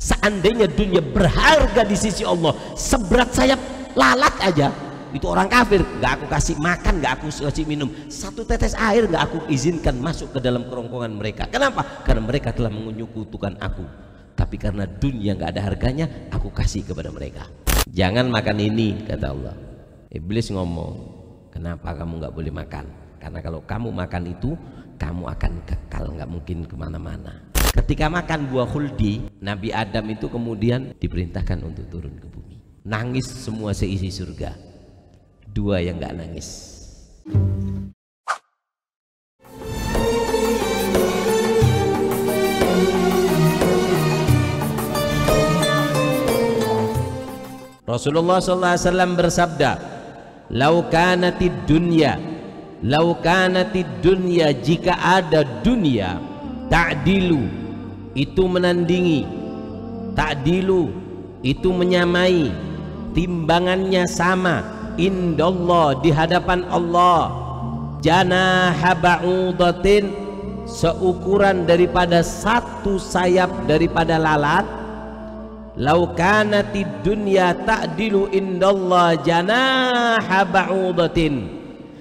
Seandainya dunia berharga di sisi Allah seberat sayap lalat aja, itu orang kafir nggak aku kasih makan, nggak aku kasih minum, satu tetes air nggak aku izinkan masuk ke dalam kerongkongan mereka. Kenapa? Karena mereka telah menyekutukan aku. Tapi karena dunia nggak ada harganya, aku kasih kepada mereka. Jangan makan ini, kata Allah. Iblis ngomong, kenapa kamu nggak boleh makan? Karena kalau kamu makan itu, kamu akan kekal, nggak mungkin kemana-mana. Ketika makan buah khuldi, Nabi Adam itu kemudian diperintahkan untuk turun ke bumi. Nangis semua seisi surga. Dua yang nggak nangis. Rasulullah SAW bersabda, "Lau kanatid dunya, jika ada dunia, ta'dilu itu menandingi, ta'dilu itu menyamai, timbangannya sama, indallah di hadapan Allah, janaha ba'udatin seukuran daripada satu sayap daripada lalat. Lau kanatid dunya ta'dilu indallah janaha ba'udatin,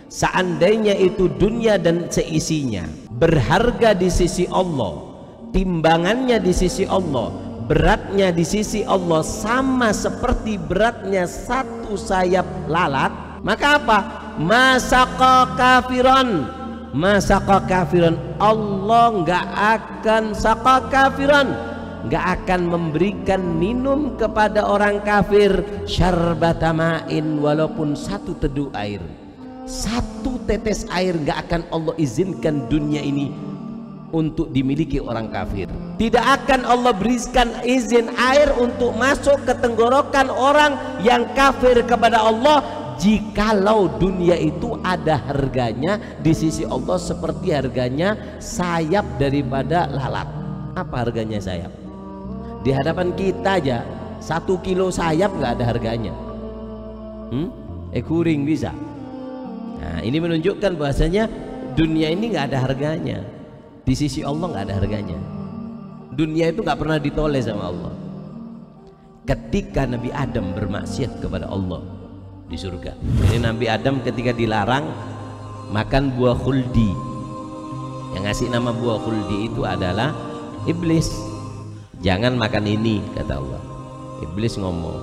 seandainya itu dunia dan seisinya berharga di sisi Allah, timbangannya di sisi Allah, beratnya di sisi Allah sama seperti beratnya satu sayap lalat, maka apa? Masaqa kafiran, Allah nggak akan saqa kafiran, nggak akan memberikan minum kepada orang kafir syarbata ma'in, walaupun satu teduh air, satu tetes air nggak akan Allah izinkan dunia ini untuk dimiliki orang kafir. Tidak akan Allah berikan izin air untuk masuk ke tenggorokan orang yang kafir kepada Allah, jikalau dunia itu ada harganya di sisi Allah seperti harganya sayap daripada lalat. Apa harganya sayap? Di hadapan kita aja 1 kilo sayap nggak ada harganya. Kuring bisa. Nah, ini menunjukkan bahwasanya dunia ini nggak ada harganya. Di sisi Allah nggak ada harganya. Dunia itu nggak pernah ditoleh sama Allah. Ketika Nabi Adam bermaksiat kepada Allah di surga, ini Nabi Adam ketika dilarang makan buah khuldi, yang ngasih nama buah khuldi itu adalah iblis. Jangan makan ini, kata Allah. Iblis ngomong,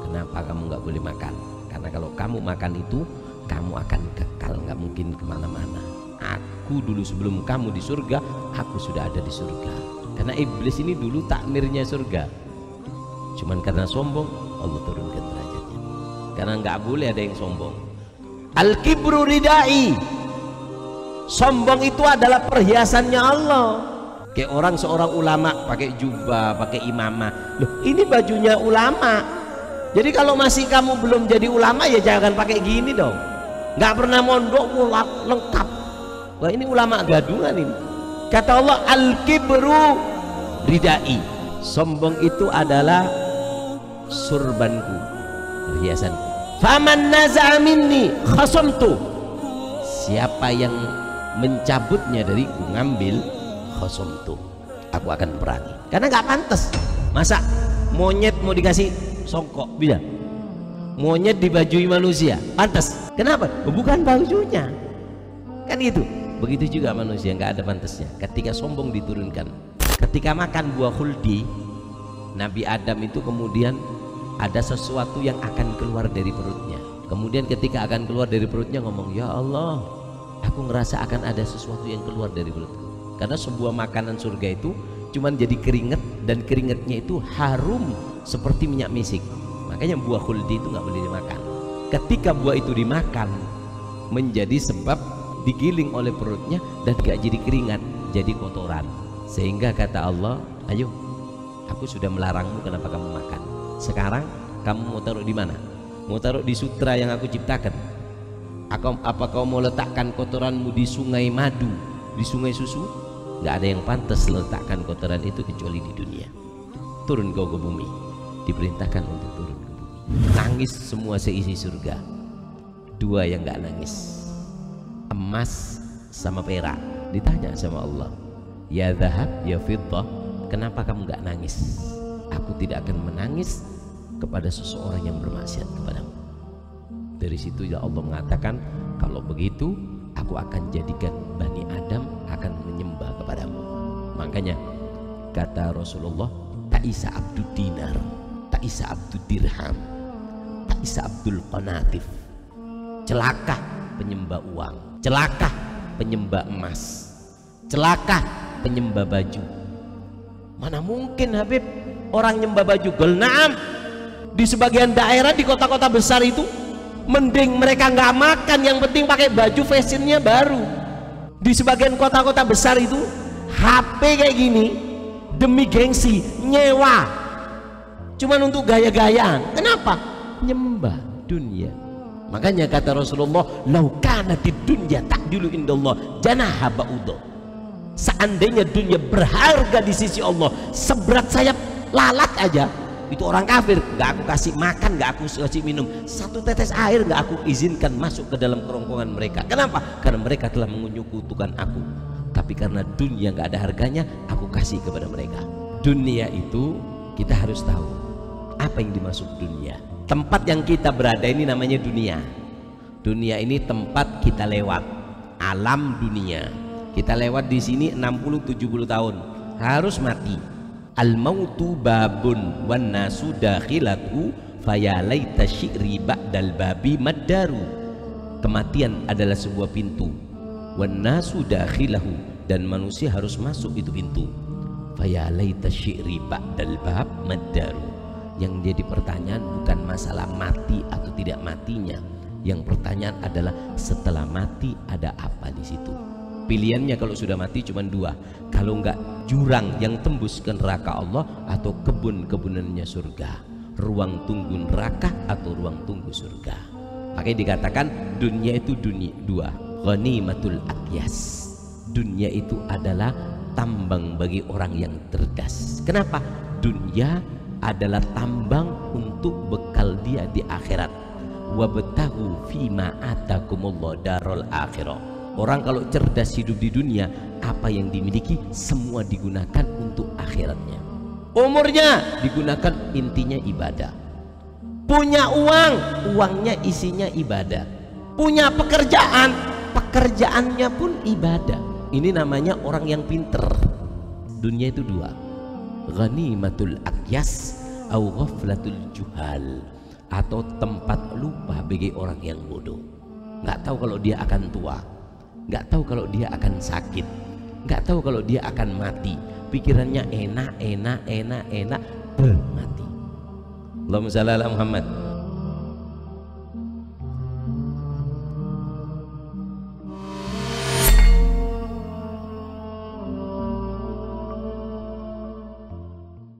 kenapa kamu nggak boleh makan? Karena kalau kamu makan itu, kamu akan kekal, nggak mungkin kemana-mana. Aku dulu sebelum kamu di surga, aku sudah ada di surga. Karena iblis ini dulu takmirnya surga, cuman karena sombong Allah turunkan derajatnya. Karena nggak boleh ada yang sombong. Al-kibru ridai, sombong itu adalah perhiasannya Allah. Kayak orang seorang ulama pakai jubah, pakai imamah. Loh, ini bajunya ulama. Jadi kalau masih kamu belum jadi ulama, ya jangan pakai gini dong. Nggak pernah mondok lengkap. Wah, ini ulama gadungan ini. Kata Allah, al-kibru ridai, sombong itu adalah surbanku, perhiasanku. Faman naza'a minni khasamtu, siapa yang mencabutnya dariku, ngambil, khasamtu, aku akan perangi. Karena nggak pantas. Masa monyet mau dikasih songkok bisa? Monyet dibajui manusia pantas? Kenapa? Bukan bajunya, kan itu. Begitu juga manusia nggak ada pantasnya. Ketika sombong diturunkan, ketika makan buah khuldi, Nabi Adam itu kemudian ada sesuatu yang akan keluar dari perutnya. Kemudian ketika akan keluar dari perutnya ngomong, ya Allah, aku ngerasa akan ada sesuatu yang keluar dari perutku. Karena sebuah makanan surga itu cuman jadi keringet, dan keringetnya itu harum seperti minyak misik. Makanya buah khuldi itu nggak boleh dimakan. Ketika buah itu dimakan, menjadi sebab digiling oleh perutnya dan gak jadi keringat, jadi kotoran. Sehingga kata Allah, ayo, aku sudah melarangmu, kenapa kamu makan? Sekarang kamu mau taruh di mana? Mau taruh di sutra yang aku ciptakan? Apa kau mau letakkan kotoranmu di sungai madu, di sungai susu? Gak ada yang pantas letakkan kotoran itu kecuali di dunia. Turun kau ke bumi, diperintahkan untuk turun ke bumi. Nangis semua seisi surga. Dua yang gak nangis, emas sama perak. Ditanya sama Allah, ya dhahab ya fiddah, kenapa kamu gak nangis? aku tidak akan menangis kepada seseorang yang bermaksiat kepadamu. Dari situ ya Allah mengatakan, kalau begitu aku akan jadikan Bani Adam akan menyembah kepadamu. Makanya kata Rasulullah, ta'isa abdud dinar, ta'isa abdud dirham, ta'isa abdul qanatif. Celaka penyembah uang, celaka penyembah emas, celaka penyembah baju. Mana mungkin Habib orang nyembah baju gol? Naam, di sebagian daerah di kota-kota besar itu mending mereka nggak makan, yang penting pakai baju fashionnya baru. Di sebagian kota-kota besar itu HP kayak gini demi gengsi, nyewa cuman untuk gaya-gayaan. Kenapa? Nyembah dunia. Makanya kata Rasulullah, lau kanatid dunya ta'dilu indallah janaha ba'udah. Seandainya dunia berharga di sisi Allah seberat sayap lalat aja, itu orang kafir nggak aku kasih makan, nggak aku kasih minum, satu tetes air nggak aku izinkan masuk ke dalam kerongkongan mereka. Kenapa? Karena mereka telah menyekutukan aku. Tapi karena dunia nggak ada harganya, aku kasih kepada mereka. Dunia itu kita harus tahu apa yang dimaksud dunia. Tempat yang kita berada ini namanya dunia. Dunia ini tempat kita lewat, alam dunia. Kita lewat di sini 60-70 tahun, harus mati. Al mautu babun wan nasu dakhilatu fayalaita syi'ri ba'dal babi maddaru. Kematian adalah sebuah pintu, wan nasu dakhilahu, dan manusia harus masuk itu pintu. Fayalaita syi'ri ba'dal bab maddaru. Yang jadi pertanyaan bukan masalah mati atau tidak matinya, yang pertanyaan adalah setelah mati ada apa di situ. Pilihannya kalau sudah mati cuma dua, kalau enggak jurang yang tembus ke neraka Allah atau kebun-kebunannya surga, ruang tunggu neraka atau ruang tunggu surga. Makanya dikatakan dunia itu dunia dua, ghanimatul akyas. Dunia itu adalah tambang bagi orang yang cerdas. Kenapa? Dunia adalah tambang untuk bekal dia di akhirat. Wabtahu fima atakumullah darul akhirah. Orang kalau cerdas hidup di dunia, apa yang dimiliki semua digunakan untuk akhiratnya. Umurnya digunakan intinya ibadah. Punya uang, uangnya isinya ibadah. Punya pekerjaan, pekerjaannya pun ibadah. Ini namanya orang yang pinter. Dunia itu dua, ghanimatul akyas au ghaflatul juhal, atau tempat lupa bagi orang yang bodoh. Nggak tahu kalau dia akan tua, nggak tahu kalau dia akan sakit, nggak tahu kalau dia akan mati. Pikirannya enak, mati. Allahumma shalli ala Muhammad.